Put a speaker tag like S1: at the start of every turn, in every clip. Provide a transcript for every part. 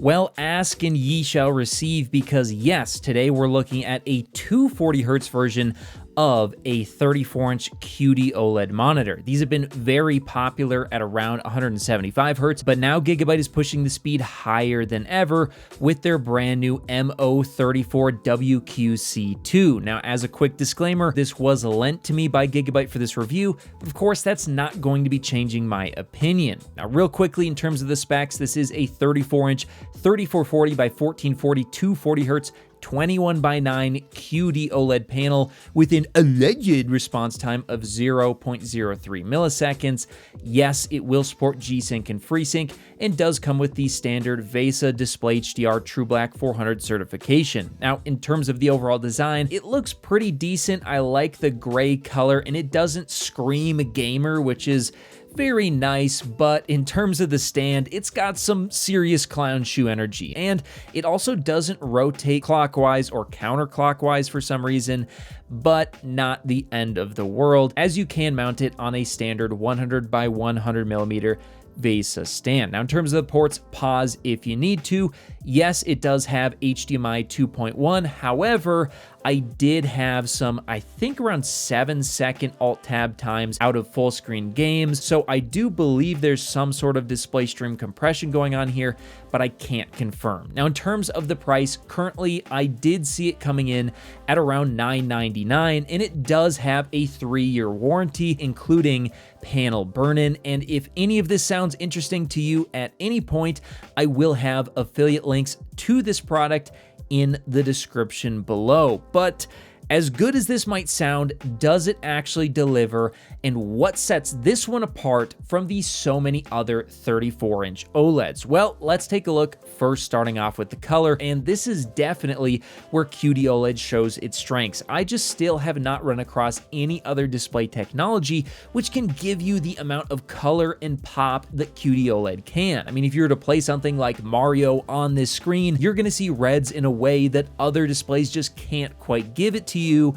S1: Well, ask and ye shall receive, because yes, today we're looking at a 240 Hz version of a 34-inch QD OLED monitor. These have been very popular at around 175 Hz, but now Gigabyte is pushing the speed higher than ever with their brand new MO34WQC2. Now, as a quick disclaimer, this was lent to me by Gigabyte for this review, but of course that's not going to be changing my opinion. Now, real quickly, in terms of the specs, this is a 34-inch 3440 by 1440 240 Hz 21:9 QD OLED panel with an alleged response time of 0.03 milliseconds. Yes, it will support G-Sync and FreeSync and does come with the standard VESA Display HDR True Black 400 certification. Now, in terms of the overall design, it looks pretty decent. I like the gray color, and it doesn't scream gamer, which is very nice, but in terms of the stand, it's got some serious clown shoe energy, and it also doesn't rotate clockwise or counterclockwise for some reason, but not the end of the world, as you can mount it on a standard 100 by 100 millimeter VESA stand. Now, in terms of the ports, pause if you need to. Yes, it does have HDMI 2.1. However, I did have some, I think around 7-second alt-tab times out of full screen games. So I do believe there's some sort of display stream compression going on here, but I can't confirm. Now, in terms of the price, currently I did see it coming in at around $999, and it does have a 3-year warranty, including panel burn-in. And if any of this sounds interesting to you at any point, I will have affiliate links to this product in the description below. But as good as this might sound, does it actually deliver? And what sets this one apart from the so many other 34-inch OLEDs? Well, let's take a look, first starting off with the color, and this is definitely where QD OLED shows its strengths. I just still have not run across any other display technology which can give you the amount of color and pop that QD OLED can. I mean, if you were to play something like Mario on this screen, you're gonna see reds in a way that other displays just can't quite give it to you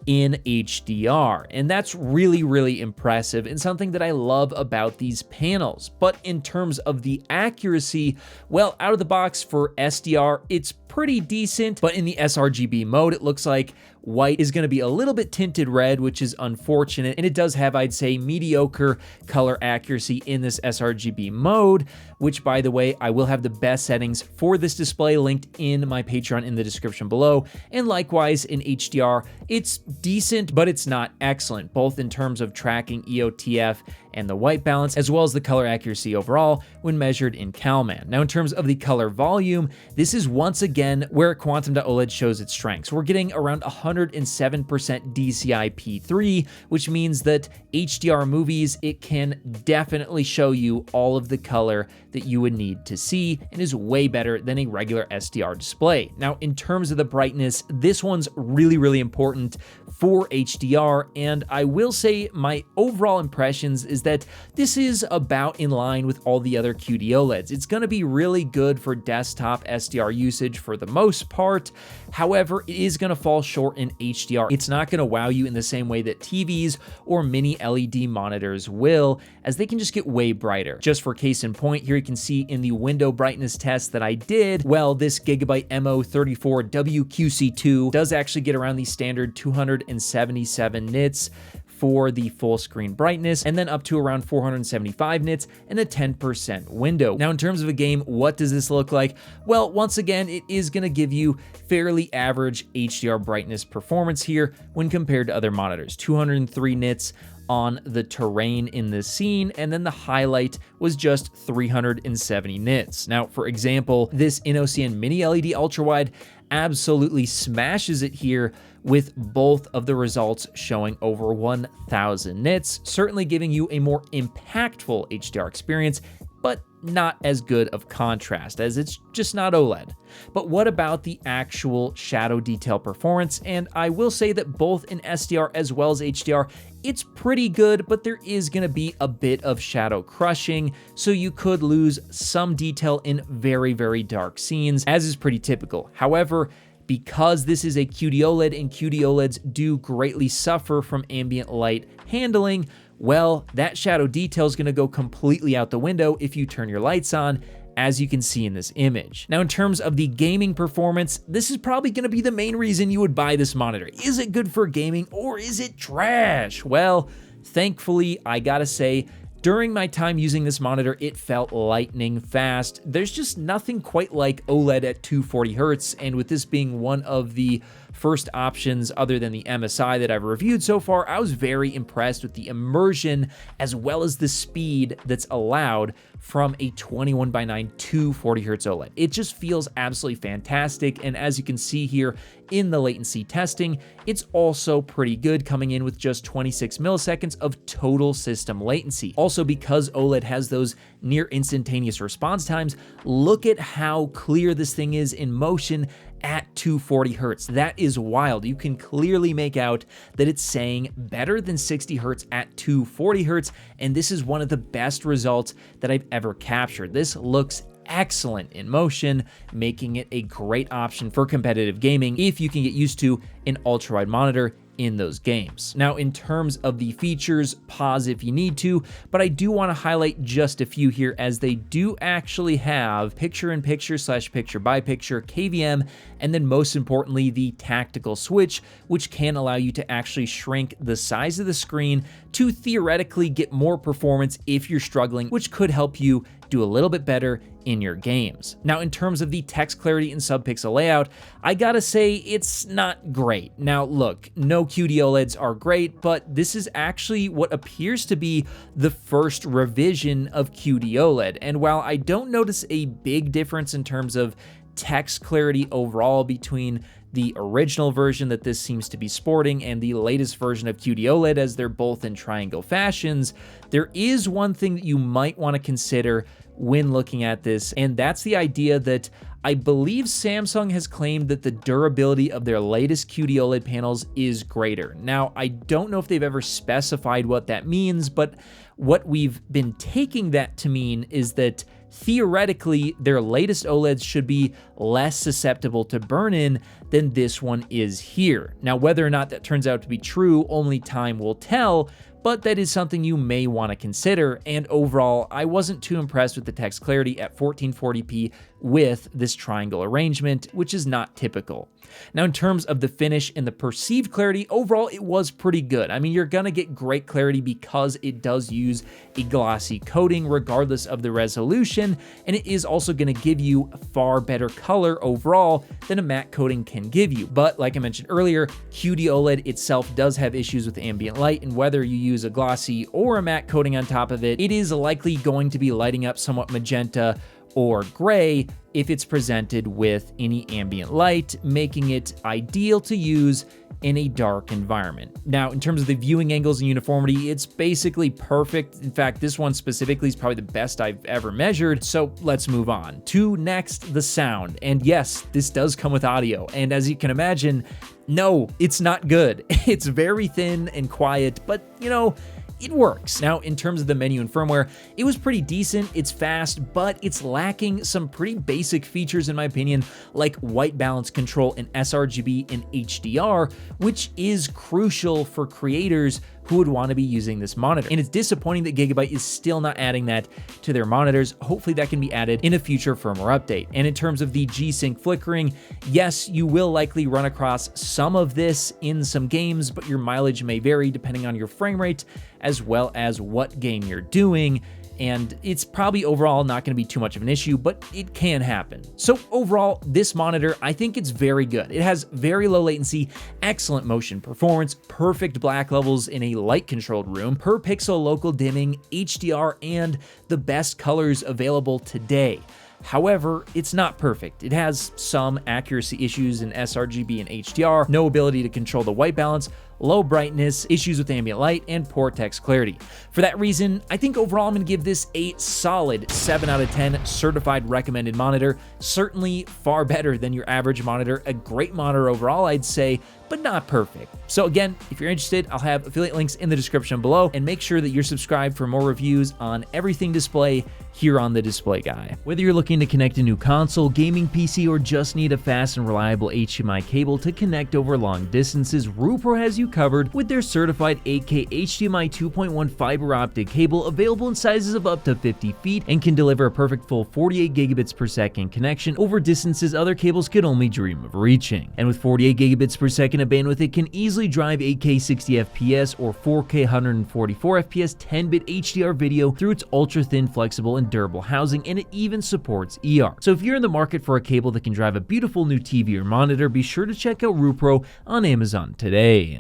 S1: in HDR, and that's really, really impressive and something that I love about these panels. But in terms of the accuracy, well, out of the box for SDR, it's pretty decent, but in the sRGB mode, it looks like white is going to be a little bit tinted red, which is unfortunate, and it does have, I'd say, mediocre color accuracy in this sRGB mode, which, by the way, I will have the best settings for this display linked in my Patreon in the description below, and likewise in HDR, it's decent, but it's not excellent, both in terms of tracking EOTF and the white balance, as well as the color accuracy overall when measured in CalMan. Now, in terms of the color volume, this is once again where Quantum.OLED shows its strengths. We're getting around 107% DCI-P3, which means that HDR movies, it can definitely show you all of the color that you would need to see, and is way better than a regular SDR display. Now, in terms of the brightness, this one's really, really important for HDR, and I will say my overall impressions is that this is about in line with all the other QD OLEDs. It's going to be really good for desktop SDR usage for the most part. However, it is going to fall short in HDR. It's not going to wow you in the same way that TVs or mini LED monitors will, as they can just get way brighter. Just for case in point, here you can see in the window brightness test that I did, well, this Gigabyte MO34WQC2 does actually get around the standard 277 nits for the full screen brightness, and then up to around 475 nits and a 10% window. Now, in terms of a game, what does this look like? Well, once again, it is going to give you fairly average HDR brightness performance here when compared to other monitors. 203 nits on the terrain in the scene, and then the highlight was just 370 nits. Now, for example, this InnoCN Mini LED Ultra Wide absolutely smashes it here with both of the results showing over 1000 nits, certainly giving you a more impactful HDR experience, but not as good of contrast, as it's just not OLED. But what about the actual shadow detail performance? And I will say that both in SDR as well as HDR, it's pretty good, but there is going to be a bit of shadow crushing, so you could lose some detail in very, very dark scenes, as is pretty typical. However, because this is a QD OLED and QD OLEDs do greatly suffer from ambient light handling, well, that shadow detail is going to go completely out the window if you turn your lights on, as you can see in this image. Now, in terms of the gaming performance, this is probably going to be the main reason you would buy this monitor. Is it good for gaming or is it trash? Well, thankfully, I gotta say, during my time using this monitor, it felt lightning fast. There's just nothing quite like OLED at 240 Hertz, and with this being one of the first options other than the MSI that I've reviewed so far, I was very impressed with the immersion as well as the speed that's allowed from a 21:9 240 Hertz OLED. It just feels absolutely fantastic, and as you can see here in the latency testing, it's also pretty good, coming in with just 26 milliseconds of total system latency. Also, because OLED has those near instantaneous response times, look at how clear this thing is in motion at 240 Hertz. That is wild. You can clearly make out that it's saying better than 60 Hertz at 240 Hertz, and this is one of the best results that I've ever captured. This looks excellent in motion, making it a great option for competitive gaming if you can get used to an ultra-wide monitor in those games. Now, in terms of the features, pause if you need to, but I do want to highlight just a few here, as they do actually have picture-in-picture / picture-by-picture KVM, and then most importantly, the tactical switch, which can allow you to actually shrink the size of the screen to theoretically get more performance if you're struggling, which could help you do a little bit better in your games. Now, in terms of the text clarity and subpixel layout, I gotta say it's not great. Now, look, no QD OLEDs are great, but this is actually what appears to be the first revision of QD OLED. And while I don't notice a big difference in terms of text clarity overall between the original version that this seems to be sporting and the latest version of QD OLED, as they're both in triangle fashions, there is one thing that you might want to consider when looking at this, and that's the idea that I believe Samsung has claimed that the durability of their latest QD OLED panels is greater. Now, I don't know if they've ever specified what that means, but what we've been taking that to mean is that theoretically, their latest OLEDs should be less susceptible to burn-in than this one is here. Now, whether or not that turns out to be true, only time will tell, but that is something you may want to consider. And overall, I wasn't too impressed with the text clarity at 1440p with this triangle arrangement, which is not typical. Now, in terms of the finish and the perceived clarity, overall, it was pretty good. I mean, you're gonna get great clarity because it does use a glossy coating regardless of the resolution, and it is also gonna give you far better color overall than a matte coating can give you. But like I mentioned earlier, QD OLED itself does have issues with ambient light, and whether you use a glossy or a matte coating on top of it, it is likely going to be lighting up somewhat magenta or gray if it's presented with any ambient light, making it ideal to use in a dark environment. Now, in terms of the viewing angles and uniformity, it's basically perfect. In fact, this one specifically is probably the best I've ever measured. So let's move on to next, the sound. And yes, this does come with audio. And as you can imagine, no, it's not good. It's very thin and quiet, but you know, it works. Now, in terms of the menu and firmware, it was pretty decent, it's fast, but it's lacking some pretty basic features in my opinion, like white balance control and sRGB and HDR, which is crucial for creators who would want to be using this monitor. And it's disappointing that Gigabyte is still not adding that to their monitors. Hopefully that can be added in a future firmware update. And in terms of the G-Sync flickering, yes, you will likely run across some of this in some games, but your mileage may vary depending on your frame rate as well as what game you're doing. And it's probably overall not going to be too much of an issue, but it can happen. So overall, this monitor, I think it's very good. It has very low latency, excellent motion performance, perfect black levels in a light-controlled room, per pixel local dimming, HDR, and the best colors available today. However, it's not perfect. It has some accuracy issues in sRGB and HDR, no ability to control the white balance, low brightness, issues with ambient light, and poor text clarity. For that reason, I think overall I'm going to give this a solid 7 out of 10 certified recommended monitor. Certainly far better than your average monitor. A great monitor overall, I'd say, but not perfect. So again, if you're interested, I'll have affiliate links in the description below, and make sure that you're subscribed for more reviews on everything display here on The Display Guy. Whether you're looking to connect a new console, gaming PC, or just need a fast and reliable HDMI cable to connect over long distances, RuPro has you you covered with their certified 8K HDMI 2.1 fiber optic cable available in sizes of up to 50 feet and can deliver a perfect full 48 gigabits per second connection over distances other cables could only dream of reaching. And with 48 gigabits per second of bandwidth, it can easily drive 8K 60 FPS or 4K 144 FPS 10-bit HDR video through its ultra-thin, flexible, and durable housing, and it even supports ER. So if you're in the market for a cable that can drive a beautiful new TV or monitor, be sure to check out RuPro on Amazon today.